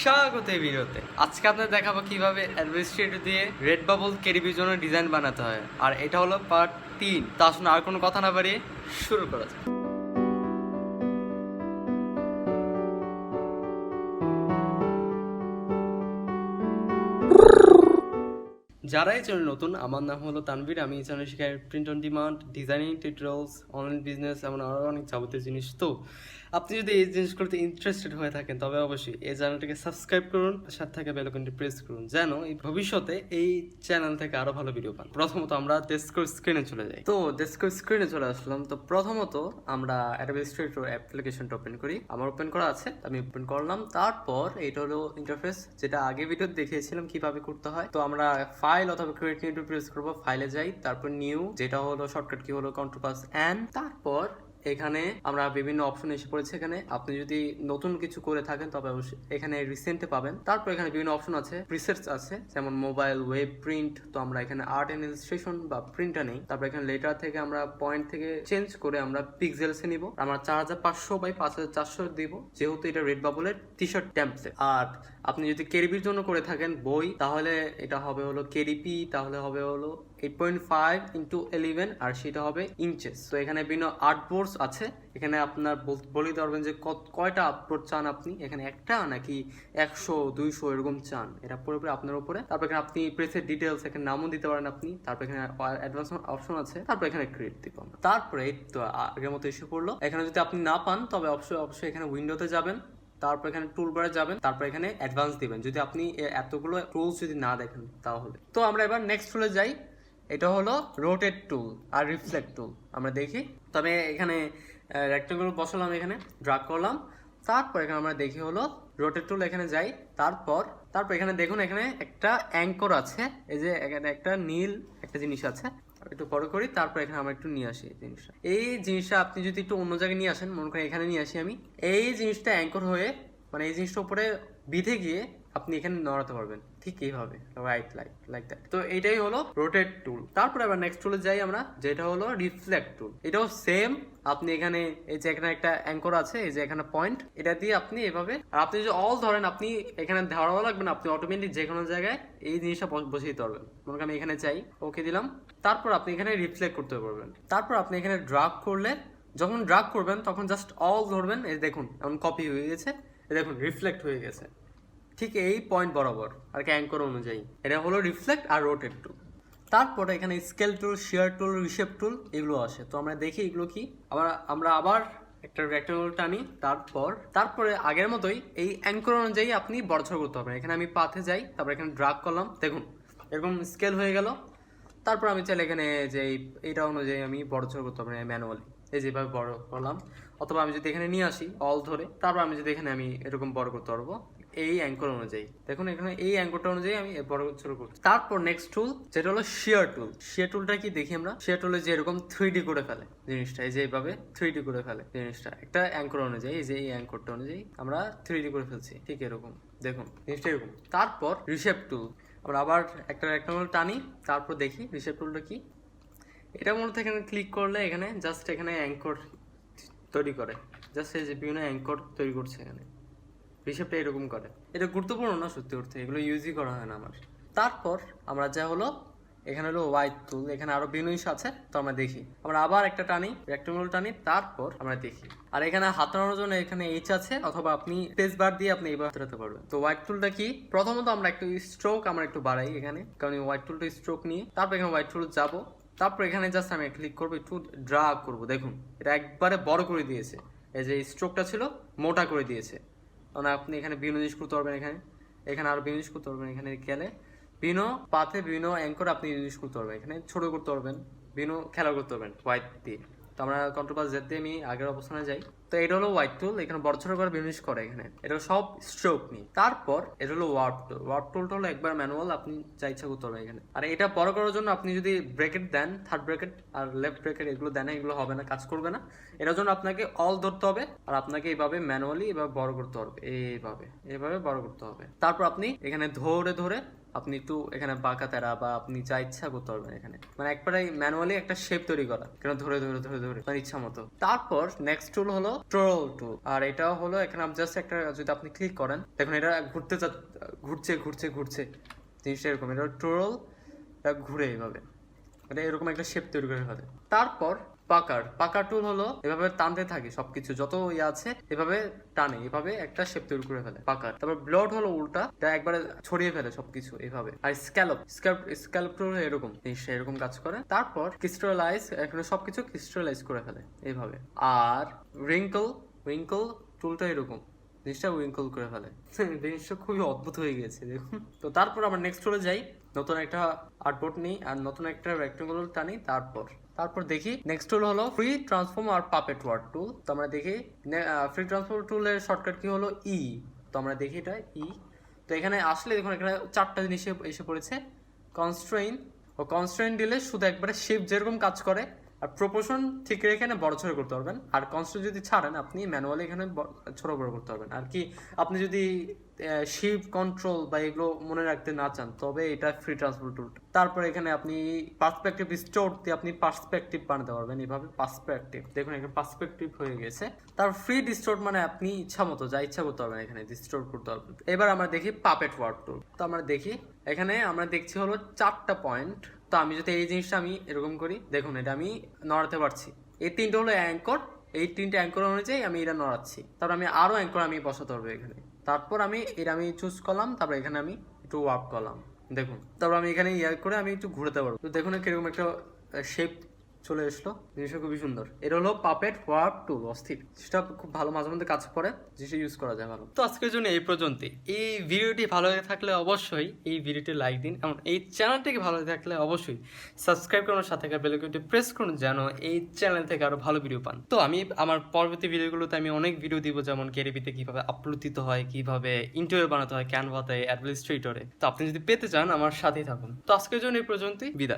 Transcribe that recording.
স্বাগত এই ভিডিওতে। আজকে আপনাদের দেখাবো কিভাবে অ্যাডোবে দিয়ে রেডবাবল কেডিবির জন্য ডিজাইন বানাতে হয়, আর এটা হলো পার্ট 3। তা আসলে আর কোনো কথা না বাড়িয়ে শুরু করা যাক। যারা এই চ্যানেল নতুন, আমার নাম হলো তানভীর। আমি এই চ্যানেল শেখাই print on demand, designing tutorials, online business, এমন আরও অনেক যাবতীয় জিনিস। তো আপনি যদি এই জিনিসগুলোতে ইন্টারেস্টেড হয়ে থাকেন তবে অবশ্যই এই চ্যানেলটাকে সাবস্ক্রাইব করুন, সাথে থাকা বেল আইকনটি প্রেস করুন, যেন এই ভবিষ্যতে এই চ্যানেল থেকে আরো ভালো ভিডিও পান। প্রথমত আমরা ডেস্কটপ স্ক্রিনে চলে যাই। তো ডেস্কটপ স্ক্রিনে চলে আসলাম। তো প্রথমত আমরা অ্যাডোবে ইলাস্ট্রেটর অ্যাপ্লিকেশনটা ওপেন করি। আমার ওপেন করা আছে, আমি ওপেন করলাম। তারপর এটা হলো ইন্টারফেস, যেটা আগে ভিডিও দেখিয়েছিলাম কিভাবে করতে হয়। তো আমরা ফাইল অথবা ক্রিয়েট নিউ প্রেস করবো, ফাইলে যাই, তারপর নিউ, যেটা হলো শর্টকাট কি হলো ctrl+n। তারপর এখানে আমরা বিভিন্ন অপশন এসে পড়েছে। এখানে আপনি যদি নতুন কিছু করে থাকেন তবে অবশ্যই এখানে রিসেন্টে পাবেন। তারপর এখানে বিভিন্ন অপশন আছে, প্রিসেটস আছে, যেমন মোবাইল, ওয়েব, প্রিন্ট। তো আমরা এখানে আর্ট এন্ড ইলাস্ট্রেশন বা প্রিন্টটা নেই। তারপর এখানে লেটার থেকে আমরা পয়েন্ট থেকে চেঞ্জ করে আমরা পিক্সেলসে নিব। আমরা 4500 বাই 5400 দিব, যেহেতু এটা রেডবাবলের টি শার্ট টেমপ্লেট। আর আপনি যদি কেডিপির জন্য করে থাকেন বই, তাহলে এটা হবে হলো কেডিপি, তাহলে হবে হলো 8.5 × 11, আর সেটা হবে ইঞ্চেস। তো এখানে বিভিন্ন আর্টবোর্ডস আছে। এখানে আপনার বলে পারবেন যে কয়টা আর্টবোর্ড চান আপনি, এখানে একটা নাকি 100 200 এরকম চান, এটা পুরোপুরি আপনার উপরে। তারপর এখানে আপনি প্রেসের ডিটেলস এখানে নামও দিতে পারেন আপনি। তারপর এখানে অ্যাডভান্স অপশন আছে। তারপর এখানে ক্রিয়েট দিব। তারপরে এই তো আগের মতো এসে পড়লো। এখানে যদি আপনি না পান তবে অবশ্যই এখানে উইন্ডোতে যাবেন, তারপর এখানে টুলবারে যাবেন, তারপর এখানে অ্যাডভান্স দিবেন যদি আপনি এতগুলো টুলস যদি না দেখেন তাহলে। তো আমরা এবার নেক্সট টুলে যাই। এটা হলো রোটেট টুল আর রিফ্লেক্ট টুল। আমরা দেখি। তবে এখানে রেক্টাঙ্গল বসালাম, এখানে ড্রাগ করলাম। তারপর এখানে আমরা দেখি হলো রোটেট টুল, এখানে যাই। তারপর এখানে দেখুন, এখানে একটা অ্যাঙ্কর আছে। এই যে এখানে একটা নীল একটা জিনিস আছে, একটু বড় করি। তারপর এখানে আমরা একটু নিয়ে আসি এই জিনিসটা আপনি যদি একটু অন্য জায়গায় নিয়ে আসেন, মনে করেন এখানে নিয়ে আসি আমি, এই জিনিসটা অ্যাঙ্কর হয়ে মানে এই জিনিসটা উপরে বিধে গিয়ে আপনি এখানে নড়াতে পারবেন, ঠিক এইভাবে, রাইট লাইক দ্যাট। তো এটাই হলো রোটেট টুল। তারপর আবার নেক্সট টুলে যাই আমরা, যেটা হলো রিফ্লেক্ট টুল। এটাও সেম। আপনি এখানে এই যে এখানে একটা অ্যাঙ্কর আছে, এই যে এখানে পয়েন্ট, এটা দিয়ে আপনি এভাবে, আর আপনি যদি অল ধরেন, আপনি এখানে ধরাও লাগবে না, আপনি অটোমেটিক যে কোনো জায়গায় এই জিনিসটা বসিয়ে দিতে পারবেন। মনে করেন আমি এখানে চাই, ওকে দিলাম। তারপর আপনি এখানে রিফ্লেক্ট করতে পারবেন। তারপর আপনি এখানে ড্রাগ করলে, যখন ড্রাগ করবেন তখন জাস্ট অল ধরবেন, এই দেখুন এমন কপি হয়ে গেছে, দেখুন রিফ্লেক্ট হয়ে গেছে ঠিক এই পয়েন্ট বরাবর আর কি, অ্যাঙ্কর অনুযায়ী। এটা হলো রিফ্লেক্ট আর রোটেট টুল। তারপরে এখানে স্কেল টুল, শেয়ার টুল, রিশেপ টুল এগুলো আসে। তো আমরা দেখি এগুলো কি। আমরা আবার একটা রেক্টাঙ্গল টানি। তারপরে আগের মতোই এই অ্যাঙ্কর অনুযায়ী আপনি বড় করতে হবে। এখানে আমি পাথে যাই, তারপর এখানে ড্রাগ করলাম, দেখুন এরকম স্কেল হয়ে গেল। তারপর আমি চাইলে এখানে যে এইটা অনুযায়ী আমি বড় করতে হবে ম্যানুয়ালি, এই যেভাবে বড় করলাম। অথবা আমি যদি এখানে নিয়ে আসি অল ধরে, তারপর আমি যদি এখানে আমি এরকম বড় করতে পারবো এই অ্যাঙ্কর অনুযায়ী। দেখুন এখানে এই অ্যাঙ্করটা অনুযায়ী আমি বড় ছোট করছি। তারপর নেক্সট টুল, যেটা হলো শেয়ার টুল। শেয়ার টুলটা কি দেখি আমরা। শেয়ার টুলে যে এরকম 3D করে ফেলে জিনিসটা, এই যে এইভাবে 3D করে ফেলে জিনিসটা একটা অ্যাঙ্কর অনুযায়ী। এই যে এই অ্যাঙ্করটা অনুযায়ী আমরা 3D করে ফেলছি, ঠিক এরকম দেখুন জিনিসটা এরকম। তারপর রিশেপ টুল, আমরা আবার একটা রেক্টাঙ্গল টানি, তারপর দেখি রিশেপ টুলটা কি। এটা মূলত এখানে ক্লিক করলে এখানে জাস্ট এখানে অ্যাঙ্কর তৈরি করে, জাস্ট এই যে বিভিন্ন অ্যাঙ্কর তৈরি করছে এখানে। রিশেপটা এরকম করে। এটা গুরুত্বপূর্ণ না সত্যি অর্থে, এগুলো ইউজই করা হয় না আমার। তারপর আমরা যা হলো এখানে হলো হোয়াইট টুল, এখানে আরো বিভিন্ন জিনিস আছে। তো আমরা দেখি, আমরা আবার একটা টানি, রেক্টাঙ্গল টানি, তারপর আমরা দেখি। আর এখানে হাত নাড়ানোর জন্য এখানে এইচ আছে, অথবা আপনি স্পেসবার দিয়ে আপনি এইভাবে হাতে পারবেন। তো হোয়াইট টুলটা কি, প্রথমত আমরা একটু স্ট্রোক আমরা একটু বাড়াই এখানে, কারণ হোয়াইট টুলটা স্ট্রোক নিয়ে। তারপর এখানে হোয়াইট টুল যাবো। তারপর এখানে জাস্ট আমি ক্লিক করবো, একটু ড্রাগ করবো, দেখুন এটা একবারে বড় করে দিয়েছে। এই যে স্ট্রোকটা ছিল মোটা করে দিয়েছে। মানে আপনি এখানে বিভিন্ন জিনিস করতে পারবেন, এখানে আরো বিভিন্ন জিনিস করতে পারবেন। এখানে গেলে বিভিন্ন পাথে বিভিন্ন অ্যাঙ্কর আপনি ইউজ করতে পারবেন, এখানে ছোট করতে পারবেন, বিভিন্ন খেলা করতে পারবেন হোয়াইট দিয়ে। তো আমরা ctrl+z দিয়ে আমি আগের অবস্থানে যাই। তো এটা হলো হোয়াইট টুল, এখানে বড় ছোট করে বিভিন্ন জিনিস করে এখানে, এটা সব স্ট্রোক নিয়ে। তারপর এটা হলো ওয়ার্প টুল। ওয়ার্প টুলটা হলো একবার ম্যানুয়াল, আপনি যা ইচ্ছা করতে পারবেন এখানে। আর এটা বড় করার জন্য আপনি যদি ব্রেকেট দেন, থার্ড ব্রেকেট আর লেফট ব্রেকেট এগুলো দেন, এগুলো হবে না, কাজ করবে না। এটার জন্য আপনাকে অল ধরতে হবে, আর আপনাকে এইভাবে ম্যানুয়ালি এভাবে বড় করতে হবে, এইভাবে বড় করতে হবে। তারপর আপনি এখানে ধরে আপনি একটু এখানে বাঁকা তেরা বা আপনি যা ইচ্ছা করতে পারবেন এখানে, মানে একবারে ম্যানুয়ালি একটা শেপ তৈরি করা, কেন ধরে ধরে ধরে ধরে আপনার ইচ্ছা মতো। তারপর নেক্সট টুল হলো ট্রোল টুল, আর এটাও হলো এখানে জাস্ট একটা যদি আপনি ক্লিক করেন দেখুন এটা ঘুরছে ঘুরছে ঘুরছে জিনিসটা এরকম, এটা ট্রোল ঘুরে এইভাবে, এটা এরকম একটা শেপ তৈরি করে ফেলে। তারপর পাকার টুল হলো এভাবে টানতে থাকে সবকিছু যত ইয়ে আছে, এভাবে টানে, এভাবে একটা শেপ তৈরি করে ফেলে পাকার। তারপর ব্লড হলো উল্টা, এটা একবারে ছড়িয়ে ফেলে সবকিছু এইভাবে। আর স্ক্যালপ টুল এরকম জিনিসটা এরকম কাজ করে। তারপর ক্রিস্টালাইজ, এখানে সবকিছু ক্রিস্টালাইজ করে ফেলে এইভাবে। আর রিঙ্কল টুলটা এরকম জিনিসটা উইঙ্কল করে ফেলে। জিনিসটা খুবই অদ্ভুত হয়ে গেছে দেখুন। তো তারপর আমরা নেক্সট টুলে যাই, নতুন একটা আর্টবোর্ড নিই আর নতুন একটা রেক্টেঙ্গুলার টানি। তারপর দেখি নেক্সট টুল হলো ফ্রি ট্রান্সফর্ম আর পাপেট ওয়ার্ড টুল। তো আমরা দেখি ফ্রি ট্রান্সফর্ম টুলের শর্টকাট কি হলো ই। তো আমরা দেখি এটা ই। তো এখানে আসলে দেখুন এখানে 4টা জিনিস এসে পড়েছে। কনস্ট্রেইন দিলে শুধু একবারে শেপ যেরকম কাজ করে আর প্রপোর্শন ঠিক রেখে এখানে বড় ছোট করতে পারবেন। আর কনস্ট্রেইন যদি ছাড়েন আপনি ম্যানুয়ালি এখানে ছোট বড় করতে পারবেন। আর কি আপনি যদি শিফট কন্ট্রোল বা এগুলো মনে রাখতে না চান তবে এটা ফ্রি ট্রান্সফর্ম টুল। তারপর এখানে আপনি পার্সপেক্টিভ ডিস্টোর্ট দিয়ে আপনি পার্সপেক্টিভ বানাতে পারবেন এভাবে। পার্সপেক্টিভ দেখুন এখানে পার্সপেক্টিভ হয়ে গেছে। তারপর ফ্রি ডিস্টোর্ট মানে আপনি ইচ্ছা মতো যা ইচ্ছা করতে পারবেন এখানে ডিস্টোর্ট করতে পারবেন। এবার আমরা দেখি পাপেট ওয়ার্ড টুল। তো আমরা দেখি এখানে আমরা দেখছি হলো 4টা পয়েন্ট। তো আমি যদি এই জিনিসটা আমি এরকম করি দেখুন এটা আমি নড়াতে পারছি। এই 3টা হলো অ্যাঙ্কর, এই 3টে অ্যাঙ্কর অনুযায়ী আমি এটা নড়াচ্ছি। তারপর আমি আরো অ্যাঙ্কর আমি বসাতে পারবো এখানে। তারপর আমি এটা আমি চুজ করলাম, তারপর এখানে আমি একটু ওয়ার্ক করলাম দেখুন। তারপর আমি এখানে ইয়ে করে আমি একটু ঘুরতে পারবো। তো দেখুন কিরকম একটা শেপ চলে আসলো, জিনিসটা খুবই সুন্দর। এটা হলো পাপেট ওয়ার্ক টুল, অস্থির। সেটা খুব ভালো মাঝে মধ্যে কাজ করে, জিনিসটা ইউজ করা যায় ভালো। তো আজকের জন্য এই পর্যন্তই। এই ভিডিওটি ভালো লেগে থাকলে অবশ্যই এই ভিডিওটি লাইক দিন, এবং এই চ্যানেলটিকে ভালো লেগে থাকলে অবশ্যই সাবস্ক্রাইব করুন, সাথে বেল আইকনটি প্রেস করুন যেন এই চ্যানেল থেকে আরো ভালো ভিডিও পান। তো আমি আমার পরবর্তী ভিডিওগুলোতে আমি অনেক ভিডিও দিব, যেমন কেডিবিতে কিভাবে আপলোড দিতে হয়, কিভাবে ইন্টারভিউ বানাতে হয়, ক্যানভাতে, অ্যাডোবি ইলাস্ট্রেটরে। তো আপনি যদি পেতে চান আমার সাথেই থাকুন। তো আজকের জন্য এই পর্যন্তই, বিদায়।